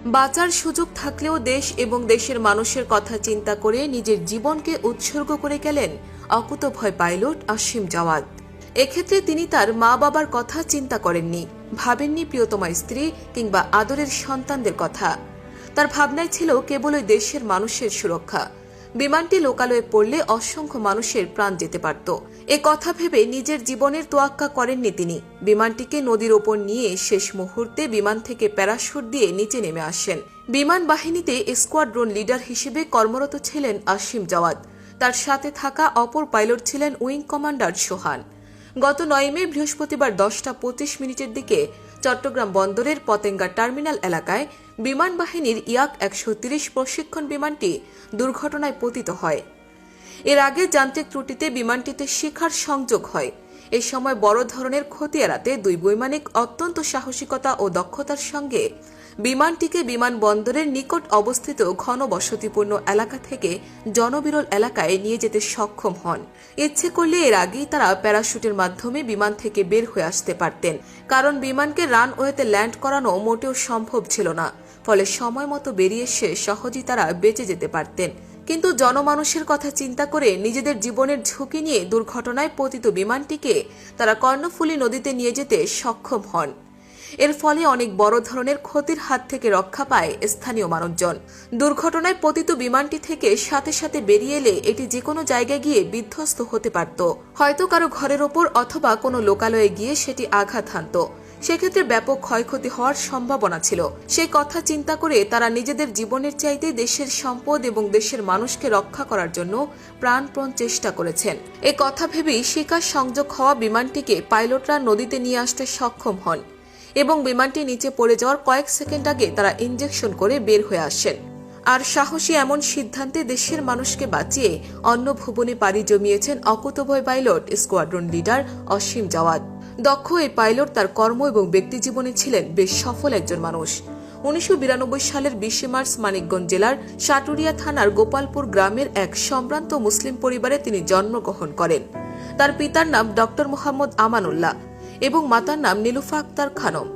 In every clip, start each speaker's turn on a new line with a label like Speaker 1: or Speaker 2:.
Speaker 1: বাঁচার সুযোগ থাকলেও দেশ এবং দেশের মানুষের কথা চিন্তা করে নিজের জীবনকে উৎসর্গ করে গেলেন অকুতোভয় পাইলট আসিম জাওয়াদ। এক্ষেত্রে তিনি তার মা বাবার কথা চিন্তা করেননি, ভাবেননি প্রিয়তমা স্ত্রী কিংবা আদরের সন্তানদের কথা। তার ভাবনায় ছিল কেবলই দেশের মানুষের সুরক্ষা। বিমানটি লোকালয়ে পড়লে অসংখ্য মানুষের প্রাণ যেতে পারত। এ কথা ভেবে নিজের জীবনের তোয়াক্কা করেননি তিনি। বিমানটিকে নদীর ওপর নিয়ে শেষ মুহূর্তে বিমান থেকে প্যারাশুট দিয়ে নিচে নেমে আসেন। বিমান বাহিনীতে স্কোয়াড্রন লিডার হিসেবে কর্মরত ছিলেন আসিম জাওয়াদ। তার সাথে থাকা অপর পাইলট ছিলেন উইং কমান্ডার সোহান। গত 9 মে বৃহস্পতিবার 10টা 25 দিকে চট্টগ্রাম বন্দরের পতেঙ্গা টার্মিনাল এলাকায় বিমান বাহিনীর ইয়াক 130 প্রশিক্ষণ বিমানটি দুর্ঘটনায় পতিত হয়। এর আগে যান্ত্রিক ত্রুটিতে বিমানটিতে শিখার সংযোগ হয়। এ সময় বড় ধরনের ক্ষতি এড়াতে দুই বৈমানিক অত্যন্ত সাহসিকতা ও দক্ষতার সঙ্গে বিমানটিকে বিমানবন্দরের নিকট অবস্থিত ঘনবসতিপূর্ণ এলাকা থেকে জনবিরল এলাকায় নিয়ে যেতে সক্ষম হন। ইচ্ছে করলে এর আগেই তারা প্যারাশুটের মাধ্যমে বিমান থেকে বের হয়ে আসতে পারতেন, কারণ বিমানকে রানওয়েতে ল্যান্ড করানো মোটেও সম্ভব ছিল না। ফলে সময় মতো বেরিয়ে এসে সহজেই তারা বেঁচে যেতে পারতেন। কিন্তু জনমানুষের কথা চিন্তা করে নিজেদের জীবনের ঝুঁকি নিয়ে দুর্ঘটনায় পতিত বিমানটিকে তারা কর্ণফুলী নদীতে নিয়ে যেতে সক্ষম হন। এর ফলে অনেক বড় ধরনের ক্ষতির হাত থেকে রক্ষা পায় স্থানীয় মানুষজন। দুর্ঘটনায় পতিত বিমানটি থেকে সাথে সাথে বেরিয়ে এলে এটি যে কোনো জায়গায় গিয়ে বিধ্বস্ত হতে পারত, হয়তো কারো ঘরের ওপর অথবা কোনো লোকালয়ে গিয়ে সেটি আঘাত হানত। সেক্ষেত্রে ব্যাপক ক্ষয়ক্ষতি হওয়ার সম্ভাবনা ছিল। সেই কথা চিন্তা করে তারা নিজেদের জীবনের চাইতে দেশের সম্পদ এবং দেশের মানুষকে রক্ষা করার জন্য প্রাণপণ চেষ্টা করেছেন। এ কথা ভেবেই শিকার সংযোগ হওয়া বিমানটিকে পাইলটরা নদীতে নিয়ে আসতে সক্ষম হন এবং বিমানটি নিচে পড়ে যাওয়ার কয়েক সেকেন্ড আগে তারা ইঞ্জেকশন করে বের হয়ে আসেন। আর সাহসী এমন সিদ্ধান্তে দেশের মানুষকে বাঁচিয়ে অন্য ভুবনে পাড়ি জমিয়েছেন অকুতোভয় pilot squadron leader Asim Jawad. দক্ষ এই পাইলট তার কর্ম এবং ব্যক্তিজীবনে ছিলেন বেশ সফল একজন মানুষ। 1992 সালের 20 মার্চ মানিকগঞ্জ জেলার সাটুরিয়া থানার গোপালপুর গ্রামের এক সম্ভ্রান্ত মুসলিম পরিবারে তিনি জন্মগ্রহণ করেন। তার পিতার নাম ডক্টর মোহাম্মদ আমানুল্লাহ এবং মাতার নাম নীলুফা আক্তার খানম।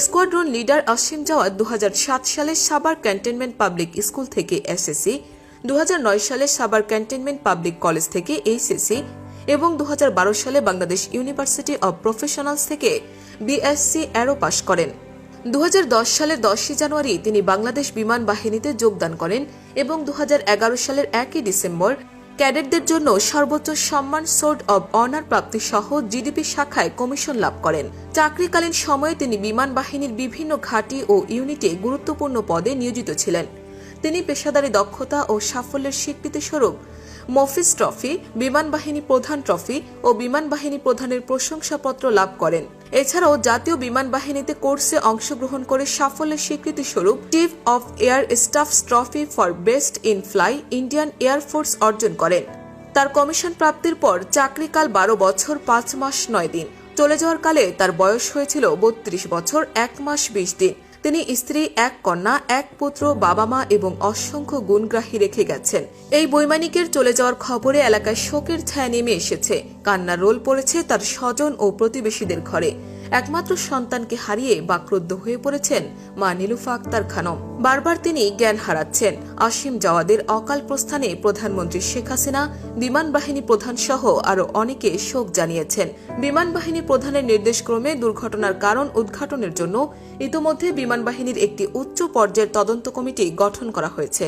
Speaker 1: স্কোয়াড্রন লিডার আসিম জাওয়াদ 2007 সালে সাভার ক্যান্টনমেন্ট পাবলিক স্কুল থেকে এসএসসি, 2009 সালে সাভার ক্যান্টনমেন্ট পাবলিক কলেজ থেকে এইচএসসি এবং 2012 সালে বাংলাদেশ ইউনিভার্সিটি অব প্রফেশনালস থেকে বিএসসি অ্যারো পাশ করেন। 2010 সালের 10 জানুয়ারি তিনি বাংলাদেশ বিমান বাহিনীতে যোগদান করেন এবং 2011 সালের 1 ডিসেম্বর ক্যাডেটদের জন্য সর্বোচ্চ সম্মান সোর্ড অব অনার প্রাপ্তি সহ জিডিপি শাখায় কমিশন লাভ করেন। চাকরিকালীন সময়ে তিনি বিমান বাহিনীর বিভিন্ন ঘাঁটি ও ইউনিটে গুরুত্বপূর্ণ পদে নিয়োজিত ছিলেন। তিনি পেশাদারী দক্ষতা ও সাফল্যের স্বীকৃতিস্বরূপ মফিজ ট্রফি, বিমান বাহিনী প্রধান ট্রফি ও বিমান বাহিনী প্রধানের প্রশংসাপত্র লাভ করেন। এছাড়াও জাতীয় বিমান বাহিনীতে কোর্সে অংশগ্রহণ করে সাফল্যের স্বীকৃতিস্বরূপ chief of air stuffs trophy for best in fly Indian air force অর্জন করেন। তার কমিশন প্রাপ্তির পর চাকরিকাল 12 বছর 5 মাস 9 দিন। চলে যাওয়ার কালে তার বয়স হয়েছিল 32 বছর 1 মাস 20 দিন। তিনি স্ত্রী, 1 কন্যা, 1 পুত্র, বাবা মা এবং অসংখ্য গুণগ্রাহী রেখে গেছেন। এই বৈমানিকের চলে যাওয়ার খবরে এলাকায় শোকের ছায়া নেমে এসেছে। কান্নার রোল পড়েছে তার স্বজন ও প্রতিবেশীদের ঘরে। একমাত্র সন্তানকে হারিয়ে বাকরুদ্ধ হয়ে পড়েছেন মা নীলুফা আক্তার খানম। বারবার তিনি জ্ঞান হারাচ্ছেন। আসিম জাওয়াদের অকাল প্রস্থানে প্রধানমন্ত্রী শেখ হাসিনা, বিমান বাহিনী প্রধান সহ আরো অনেকে শোক জানিয়েছেন। বিমান বাহিনী প্রধানের নির্দেশক্রমে দুর্ঘটনার কারণ উদ্ঘাটনের জন্য ইতোমধ্যে বিমান বাহিনীর একটি উচ্চ পর্যায়ের তদন্ত কমিটি গঠন করা হয়েছে।